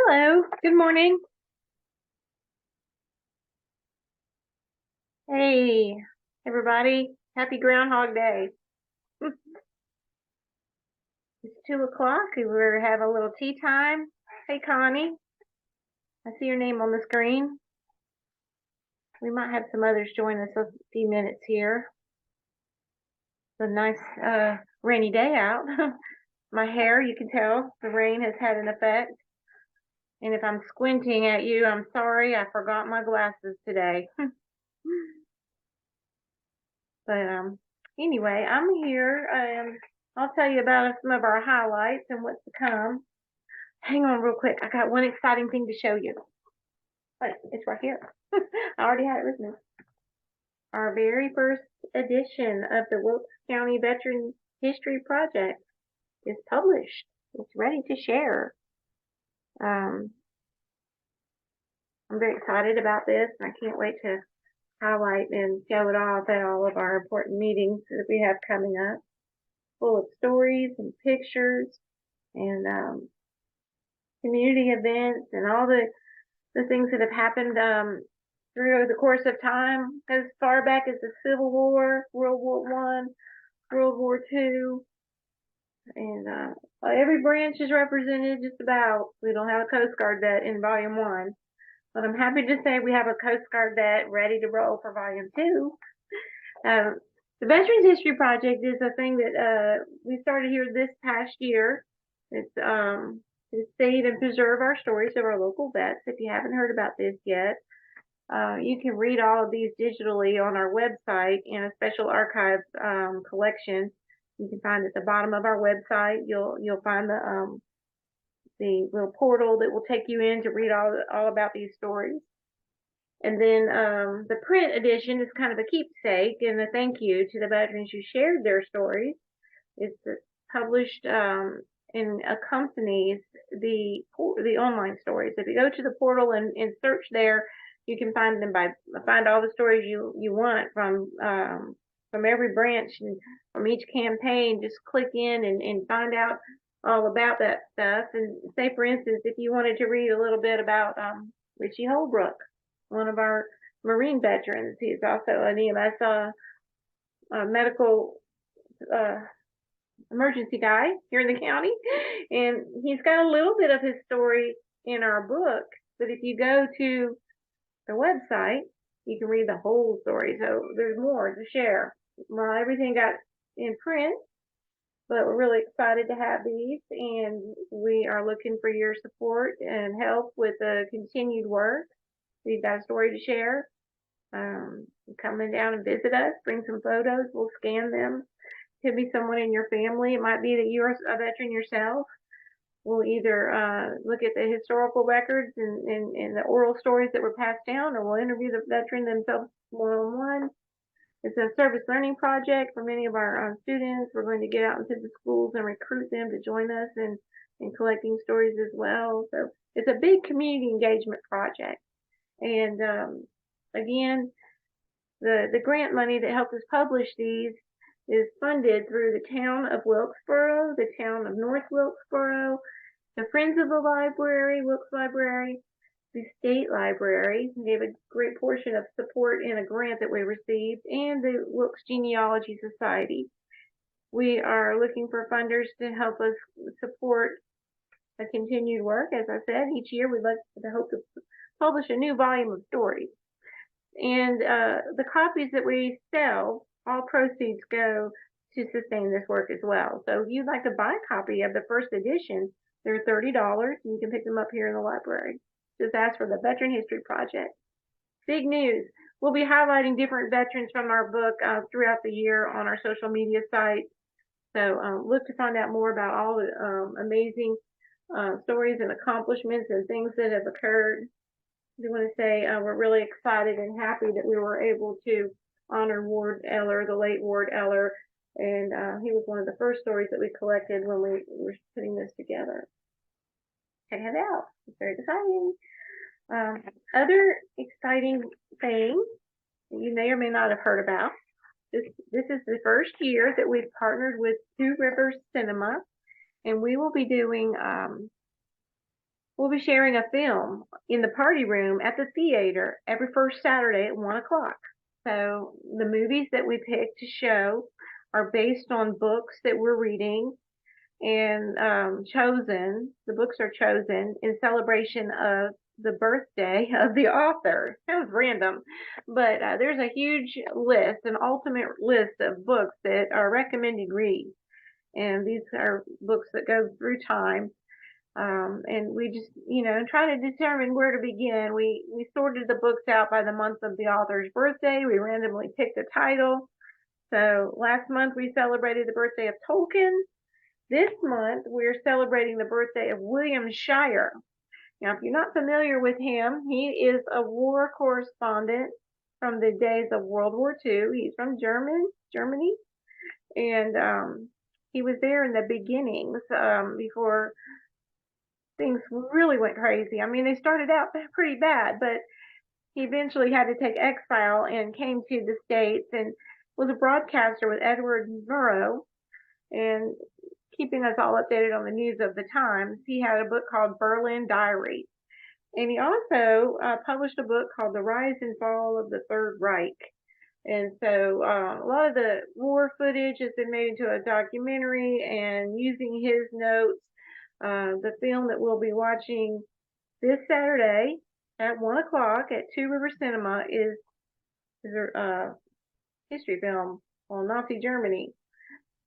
Hello, good morning. Hey, everybody. Happy Groundhog Day. It's 2 o'clock. We're having a little tea time. Hey, Connie. I see your name on the screen. We might have some others join us a few minutes here. It's a nice rainy day out. My hair, you can tell the rain has had an effect. And if I'm squinting at you, I'm sorry. I forgot my glasses today. But anyway, I'm here. I'll tell you about some of our highlights and what's to come. Hang on real quick. I got one exciting thing to show you. Wait, it's right here. I already had it with me. Our very first edition of the Wilkes County Veteran History Project is published. It's ready to share. Um, I'm very excited about this, and I can't wait to highlight and show it off at all of our important meetings that we have coming up, full of stories and pictures and community events and all the things that have happened through the course of time, as far back as the Civil War, World War One, World War Two, and every branch is represented just about. We don't have a Coast Guard vet in Volume One, but I'm happy to say we have a Coast Guard vet ready to roll for Volume Two. The Veterans History Project is a thing that we started here this past year. It's to save and preserve our stories of our local vets. If you haven't heard about this yet, you can read all of these digitally on our website in a special archive collection. You can find at the bottom of our website. You'll find the little portal that will take you in to read all about these stories. And then the print edition is kind of a keepsake and a thank you to the veterans who shared their stories. It's published and accompanies the online stories. If you go to the portal and search there, you can find all the stories you want from every branch and from each campaign. Just click in and find out all about that stuff. And say, for instance, if you wanted to read a little bit about Richie Holbrook, one of our Marine veterans. He's also an EMS medical emergency guy here in the county, and he's got a little bit of his story in our book. But if you go to the website, you can read the whole story. So there's more to share. Well, everything got in print, but we're really excited to have these, and we are looking for your support and help with the continued work. If you've got a story to share, come down and visit us, bring some photos, we'll scan them. Could be someone in your family. It might be that you're a veteran yourself. We'll either look at the historical records and the oral stories that were passed down, or we'll interview the veteran themselves one-on-one. It's a service learning project for many of our students. We're going to get out into the schools and recruit them to join us in collecting stories as well. So it's a big community engagement project. And again, the grant money that helped us publish these is funded through the town of Wilkesboro, the town of North Wilkesboro, the Friends of the Library, Wilkes Library, the State Library gave a great portion of support in a grant that we received, and the Wilkes Genealogy Society. We are looking for funders to help us support a continued work. As I said, each year we'd like to hope to publish a new volume of stories. And the copies that we sell, all proceeds go to sustain this work as well. So if you'd like to buy a copy of the first edition, they're $30, and you can pick them up here in the library. Just ask for the Veteran History Project. Big news. We'll be highlighting different veterans from our book throughout the year on our social media sites. So look to find out more about all the amazing stories and accomplishments and things that have occurred. I want to say we're really excited and happy that we were able to honor Ward Eller, the late Ward Eller, and he was one of the first stories that we collected when we were putting this together. Check it out. It's very exciting. Other exciting things that you may or may not have heard about. This is the first year that we've partnered with Two Rivers Cinema, and we will be doing we'll be sharing a film in the party room at the theater every first Saturday at 1 o'clock. So the movies that we pick to show are based on books that we're reading and the books are chosen in celebration of the birthday of the author. That was random, but there's a huge list, an ultimate list of books that are recommended reads. And these are books that go through time. And we just, try to determine where to begin. We sorted the books out by the month of the author's birthday. We randomly picked a title. So last month we celebrated the birthday of Tolkien. This month we're celebrating the birthday of William Shire. Now, if you're not familiar with him, he is a war correspondent from the days of World War II. He's from Germany, and he was there in the beginnings before things really went crazy. I mean, they started out pretty bad, but he eventually had to take exile and came to the States and was a broadcaster with Edward Murrow and keeping us all updated on the news of the times. He had a book called Berlin Diary. And he also published a book called The Rise and Fall of the Third Reich. And so a lot of the war footage has been made into a documentary, and using his notes, the film that we'll be watching this Saturday at 1 o'clock at Two River Cinema is a history film on Nazi Germany.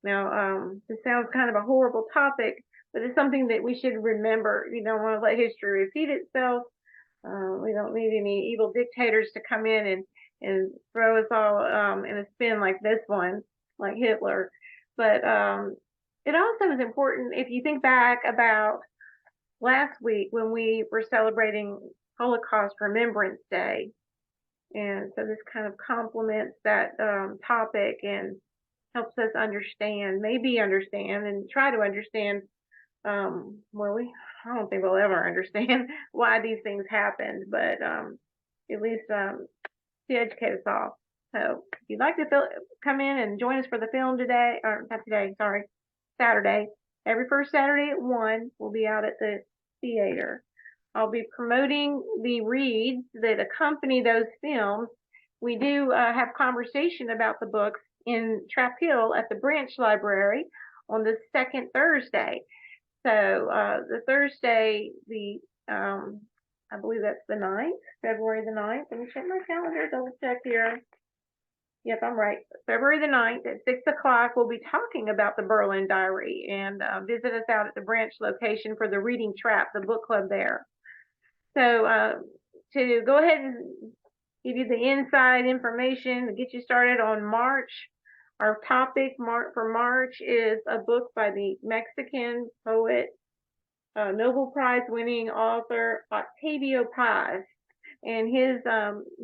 Now, this sounds kind of a horrible topic, but it's something that we should remember. We don't want to let history repeat itself. We don't need any evil dictators to come in and throw us all in a spin like this one, like Hitler. But it also is important if you think back about last week when we were celebrating Holocaust Remembrance Day. And so this kind of complements that topic and helps us understand, and try to understand. I don't think we'll ever understand why these things happened, but at least to educate us all. So if you'd like to come in and join us for the film today, or not today, sorry, Saturday, every first Saturday at 1, we'll be out at the theater. I'll be promoting the reads that accompany those films. We do have conversation about the books in Trap Hill at the branch library on the second Thursday. So the Thursday, I believe that's the 9th, February the 9th. Let me check my calendar, double check here. Yep, I'm right. February the 9th at 6 o'clock, we'll be talking about the Berlin Diary, and visit us out at the branch location for the Reading Trap, the book club there. So to go ahead and give you the inside information to get you started on March, our topic for March is a book by the Mexican poet, Nobel Prize winning author Octavio Paz, and his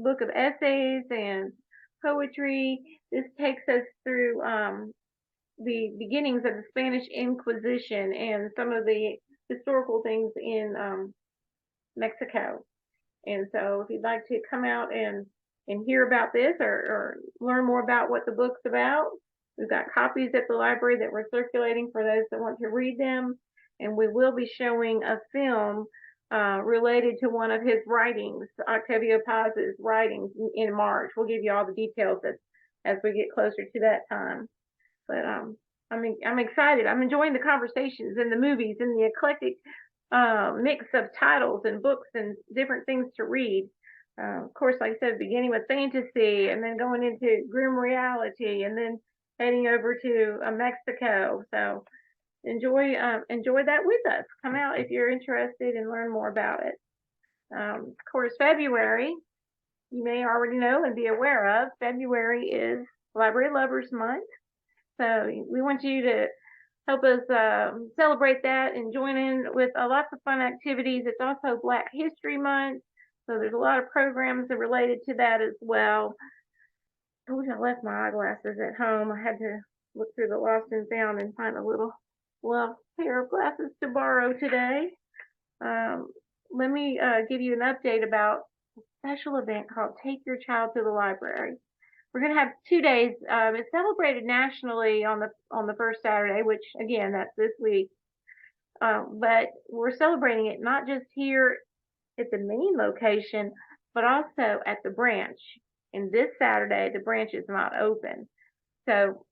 book of essays and poetry. This takes us through the beginnings of the Spanish Inquisition and some of the historical things in Mexico. And so if you'd like to come out and hear about this or learn more about what the book's about, we've got copies at the library that we're circulating for those that want to read them. And we will be showing a film related to one of his writings, Octavio Paz's writings, in March. We'll give you all the details as we get closer to that time. But I'm excited. I'm enjoying the conversations and the movies and the eclectic mix of titles and books and different things to read. Of course, like I said, beginning with fantasy and then going into grim reality and then heading over to Mexico. So enjoy that with us. Come out if you're interested and learn more about it. Of course, February, you may already know and be aware of, February is Library Lovers Month. So we want you to help us celebrate that and join in with lots of fun activities. It's also Black History Month, so there's a lot of programs that are related to that as well. I told you I left my eyeglasses at home. I had to look through the lost and found and find a little pair of glasses to borrow today. Let me give you an update about a special event called Take Your Child to the Library. We're going to have 2 days. It's celebrated nationally on the first Saturday, which again, that's this week. But we're celebrating it not just here at the main location, but also at the branch. And this Saturday, the branch is not open. So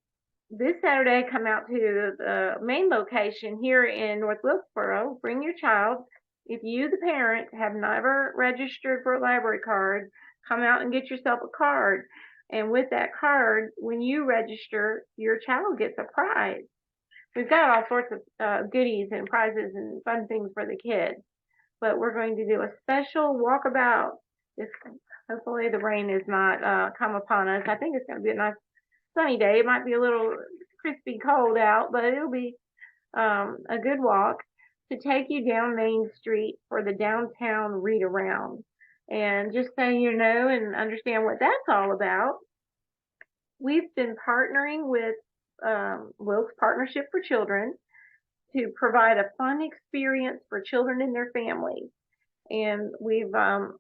this Saturday, come out to the main location here in North Wilkesboro. Bring your child. If you, the parent, have never registered for a library card, come out and get yourself a card. And with that card, when you register, your child gets a prize. We've got all sorts of goodies and prizes and fun things for the kids. But we're going to do a special walkabout. This, hopefully the rain is not come upon us. I think it's going to be a nice sunny day. It might be a little crispy cold out, but it'll be a good walk to take you down Main Street for the downtown read around. And just so you know and understand what that's all about, we've been partnering with Wilkes Partnership for Children to provide a fun experience for children and their families. And we've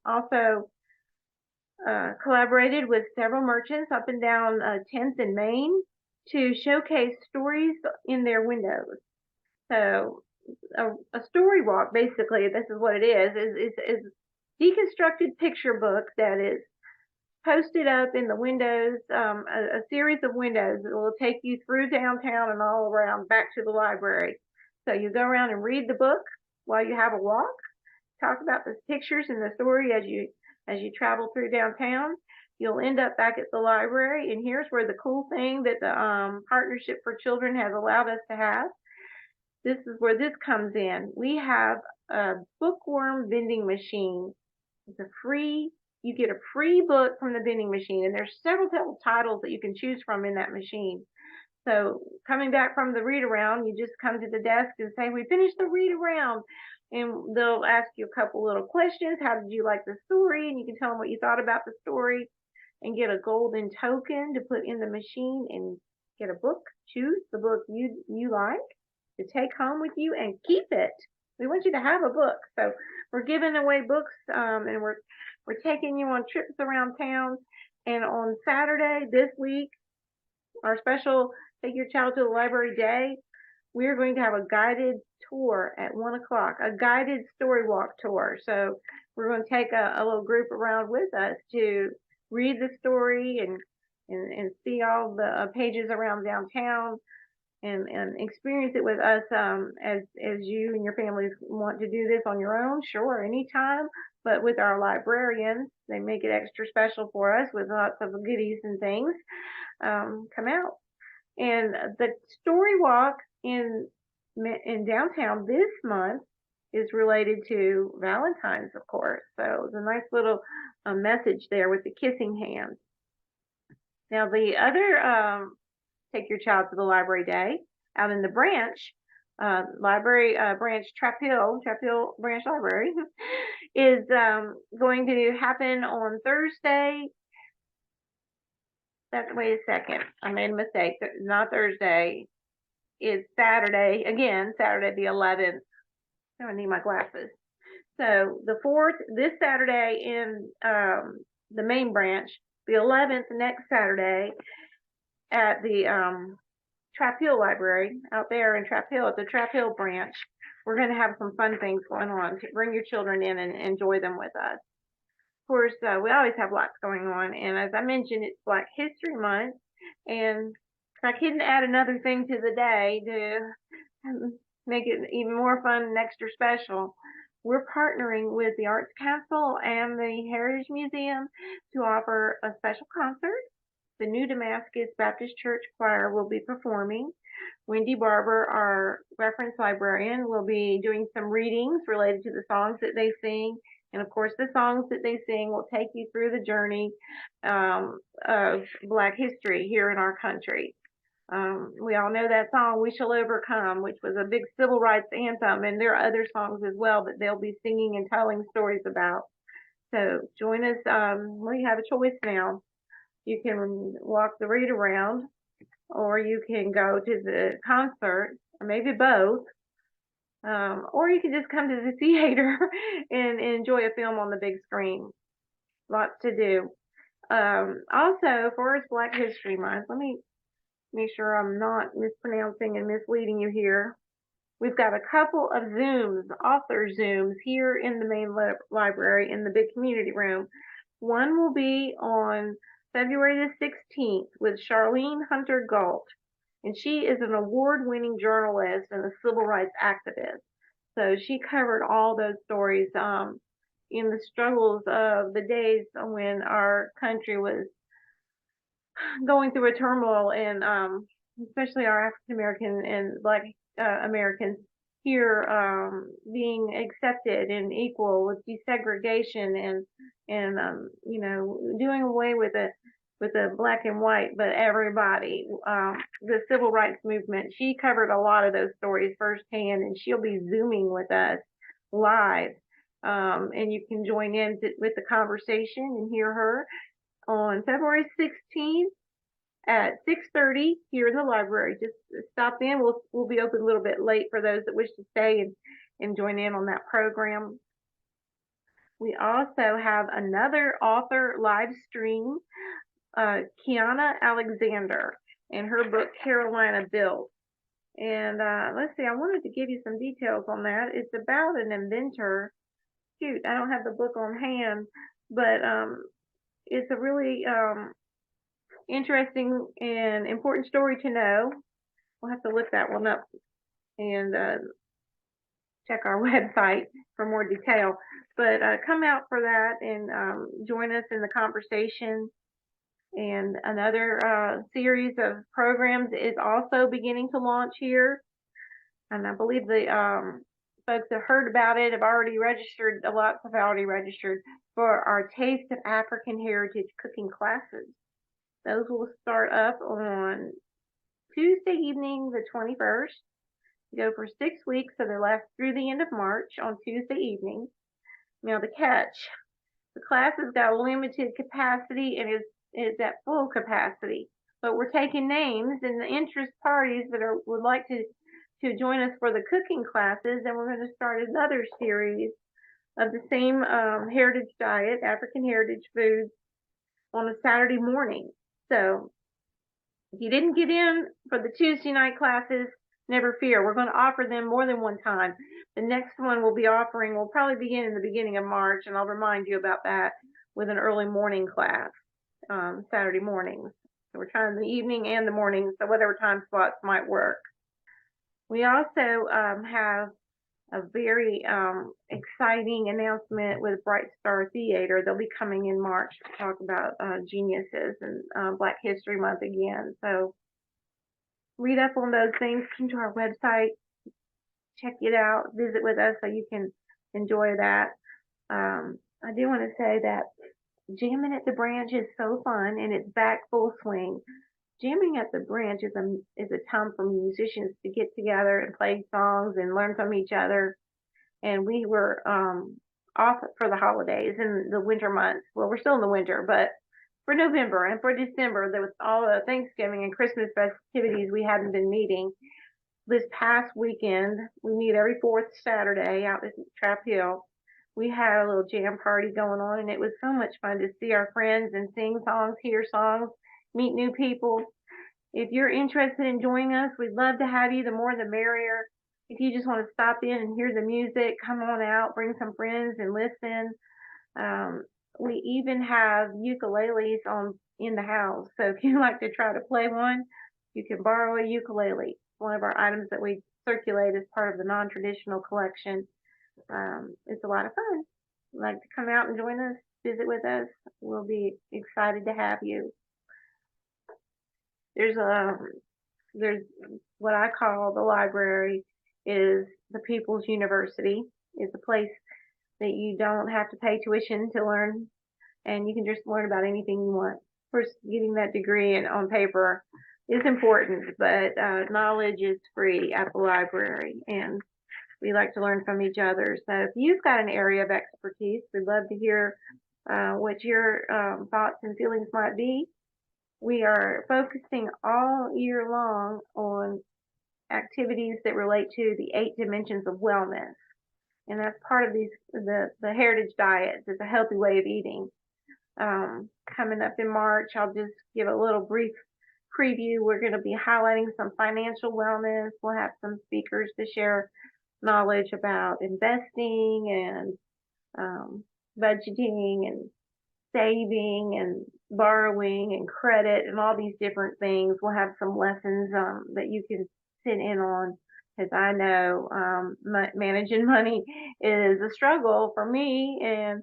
also collaborated with several merchants up and down 10th and Main to showcase stories in their windows. So a story walk, basically, this is what it is deconstructed picture book that is posted up in the windows, a series of windows that will take you through downtown and all around back to the library. So you go around and read the book while you have a walk, talk about the pictures and the story as you travel through downtown. You'll end up back at the library, and here's where the cool thing that the Partnership for Children has allowed us to have. This is where this comes in. We have a bookworm vending machine. It's you get a free book from the vending machine, and there's several titles that you can choose from in that machine. So coming back from the read around, you just come to the desk and say, we finished the read around. And they'll ask you a couple little questions. How did you like the story? And you can tell them what you thought about the story and get a golden token to put in the machine and get a book. Choose the book you like to take home with you and keep it. We want you to have a book. So we're giving away books, and we're taking you on trips around town. And on Saturday this week, our special Take Your Child to the Library Day, we're going to have a guided tour at 1 o'clock, a guided story walk tour. So we're going to take a little group around with us to read the story and see all the pages around downtown and experience it with us as you and your families want to do this on your own, sure, anytime. But with our librarians, they make it extra special for us with lots of goodies and things. Come out. And the story walk in downtown this month is related to Valentine's, of course. So it's a nice little message there with the kissing hands. Now the other Take Your Child to the Library Day out in the branch, library branch Trap Hill Branch Library is going to happen on Thursday. Wait a second, I made a mistake. It's not Thursday. It's Saturday, again, Saturday the 11th. Oh, I need my glasses. So the 4th, this Saturday in the main branch, the 11th next Saturday at the Trap Hill Library out there in Trap Hill, at the Trap Hill branch. We're going to have some fun things going on. Bring your children in and enjoy them with us. Of course, we always have lots going on, and as I mentioned, it's Black History Month, and I couldn't add another thing to the day to make it even more fun and extra special. We're partnering with the Arts Council and the Heritage Museum to offer a special concert. The New Damascus Baptist Church Choir will be performing. Wendy Barber, our reference librarian, will be doing some readings related to the songs that they sing. And of course, the songs that they sing will take you through the journey of Black history here in our country. We all know that song, We Shall Overcome, which was a big civil rights anthem, and there are other songs as well that they'll be singing and telling stories about. So join us. Well, you have a choice now. You can walk the read around, or you can go to the concert, or maybe both. Or you can just come to the theater and enjoy a film on the big screen. Lots to do. Also, for it's Black History Month, let me make sure I'm not mispronouncing and misleading you here. We've got a couple of Zooms, author Zooms, here in the main library in the big community room. One will be on February the 16th with Charlene Hunter Galt, and she is an award-winning journalist and a civil rights activist. So she covered all those stories in the struggles of the days when our country was going through a turmoil, and especially our African American and Black Americans here being accepted and equal with desegregation and doing away with the black and white, but everybody. The civil rights movement. She covered a lot of those stories firsthand, and she'll be Zooming with us live. And you can join in with the conversation and hear her on February 16th at 6:30 here in the library. Just stop in. We'll be open a little bit late for those that wish to stay and join in on that program. We also have another author live stream, Kiana Alexander, and her book Carolina Built. And let's see, I wanted to give you some details on that. It's about an inventor. Shoot, I don't have the book on hand, but it's a really interesting and important story to know. We'll have to look that one up and check our website for more detail. But come out for that and join us in the conversation. And another series of programs is also beginning to launch here. And I believe the folks that heard about it have already registered, lots have already registered for our Taste of African Heritage cooking classes. Those will start up on Tuesday evening, the 21st. Go for 6 weeks, so they'll last through the end of March on Tuesday evening. Now the catch, the class has got a limited capacity and is at full capacity, but we're taking names and the interest parties that would like to join us for the cooking classes, and we're going to start another series of the same heritage diet, African heritage foods, on a Saturday morning. So if you didn't get in for the Tuesday night classes, never fear. We're going to offer them more than one time. The next one we'll be offering will probably begin in the beginning of March, and I'll remind you about that with an early morning class, Saturday mornings. So we're trying the evening and the morning, so whatever time slots might work. We also have a very exciting announcement with Bright Star Theater. They'll be coming in March to talk about geniuses and Black History Month again. So read up on those things, come to our website, check it out, visit with us so you can enjoy that. I do want to say that Jamming at the Branch is so fun and it's back full swing. Jamming at the Branch is a time for musicians to get together and play songs and learn from each other. And we were off for the holidays in the winter months. Well, we're still in the winter, but for November and for December, there was all the Thanksgiving and Christmas festivities. We hadn't been meeting. This past weekend, we meet every fourth Saturday out at Trap Hill. We had a little jam party going on, and it was so much fun to see our friends and sing songs, hear songs, meet new people. If you're interested in joining us, we'd love to have you. The more the merrier. If you just want to stop in and hear the music, come on out, bring some friends and listen. We even have ukuleles in the house. So if you like to try to play one, you can borrow a ukulele. One of our items that we circulate as part of the non-traditional collection. It's a lot of fun. If you'd like to come out and join us, visit with us, we'll be excited to have you. There's what I call the library is the People's University. It's a place that you don't have to pay tuition to learn, and you can just learn about anything you want. Of course, getting that degree on paper is important, but knowledge is free at the library, and we like to learn from each other. So if you've got an area of expertise, we'd love to hear what your thoughts and feelings might be. We are focusing all year long on activities that relate to the 8 dimensions of wellness. And that's part of the heritage diets. It's a healthy way of eating. Coming up in March, I'll just give a little brief preview, we're going to be highlighting some financial wellness. We'll have some speakers to share knowledge about investing and budgeting and saving and borrowing and credit and all these different things. We'll have some lessons that you can sit in on, because I know managing money is a struggle for me, and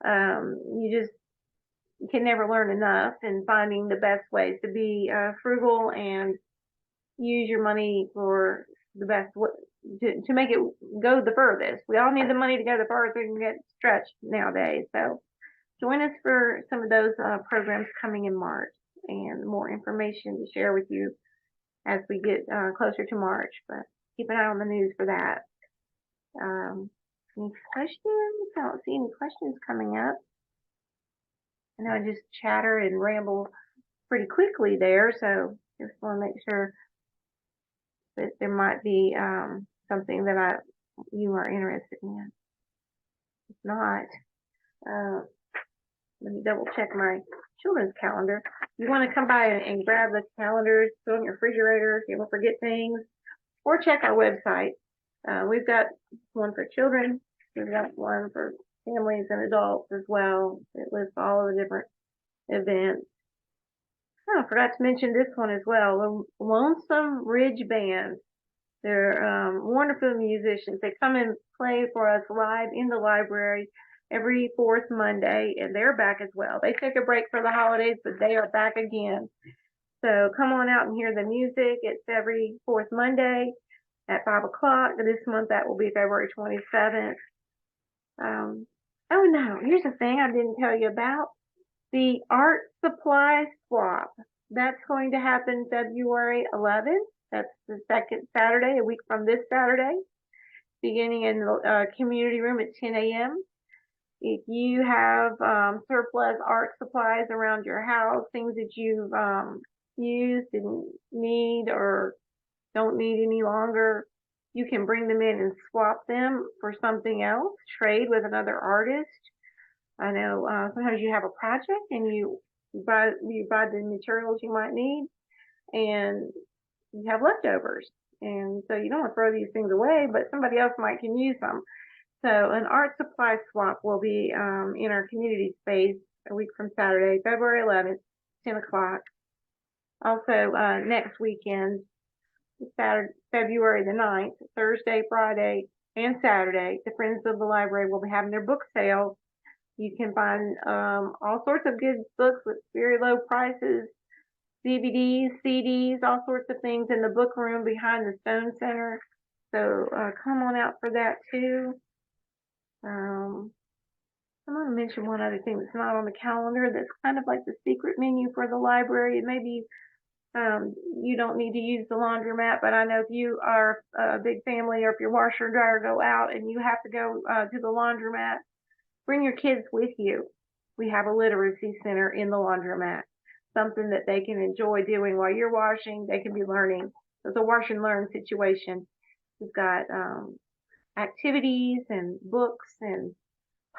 you just can never learn enough, and finding the best ways to be frugal and use your money for the best to make it go the furthest. We all need the money to go the furthest and get stretched nowadays. So join us for some of those programs coming in March, and more information to share with you as we get closer to March. But keep an eye on the news for that. Any questions? I don't see any questions coming up. I know I just chatter and ramble pretty quickly there, so just want to make sure that there might be something that you are interested in. If not, let me double check my children's calendar. You want to come by and grab the calendars, put on your refrigerator if you don't forget things, or check our website. We've got one for children. We've got one for families and adults as well. It lists all of the different events. Oh, I forgot to mention this one as well. The Lonesome Ridge Band. They're wonderful musicians. They come and play for us live in the library every fourth Monday, and they're back as well. They took a break for the holidays, but they are back again. So come on out and hear the music. It's every fourth Monday at 5 o'clock. This month that will be February 27th. Oh no, here's a thing I didn't tell you about. The art supply swap. That's going to happen February 11th. That's the second Saturday, a week from this Saturday, beginning in the community room at 10 a.m. If you have surplus art supplies around your house, things that you've used and need or don't need any longer, you can bring them in and swap them for something else, trade with another artist. I know sometimes you have a project and you buy the materials you might need, and you have leftovers, and so you don't want to throw these things away, but somebody else can use them. So an art supply swap will be in our community space a week from Saturday, February 11th, 10 o'clock. Also, next weekend, Saturday, February the 9th, Thursday, Friday, and Saturday, the Friends of the Library will be having their book sale. You can find all sorts of good books with very low prices, DVDs, CDs, all sorts of things in the book room behind the Stone Center. So come on out for that too. I'm going to mention one other thing that's not on the calendar that's kind of like the secret menu for the library. Maybe you don't need to use the laundromat, but I know if you are a big family, or if your washer and dryer go out and you have to go to the laundromat, bring your kids with you. We have a literacy center in the laundromat, something that they can enjoy doing while you're washing. They can be learning. It's a wash and learn situation. We've got activities and books and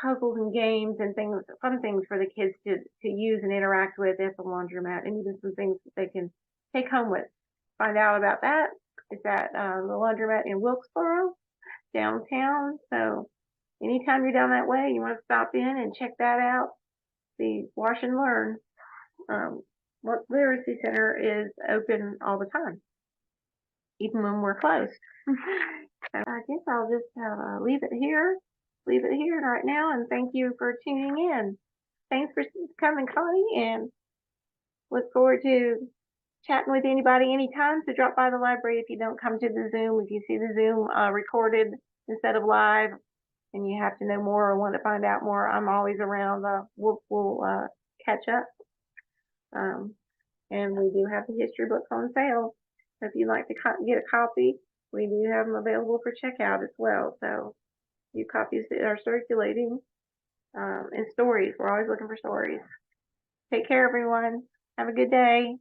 puzzles and games and things, fun things for the kids to use and interact with at the laundromat, and even some things that they can take home with. Find out about that. It's at the laundromat in Wilkesboro, downtown. So anytime you're down that way, you want to stop in and check that out. The Wash and Learn Literacy Center is open all the time, even when we're closed. So I guess I'll just leave it here right now, and thank you for tuning in. Thanks for coming, Connie, and look forward to chatting with anybody anytime. So drop by the library if you don't come to the Zoom. If you see the Zoom recorded instead of live, and you have to know more or want to find out more, I'm always around. We'll catch up. And we do have the history books on sale. So if you'd like to get a copy, we do have them available for checkout as well. So few copies that are circulating, and stories. We're always looking for stories. Take care, everyone. Have a good day.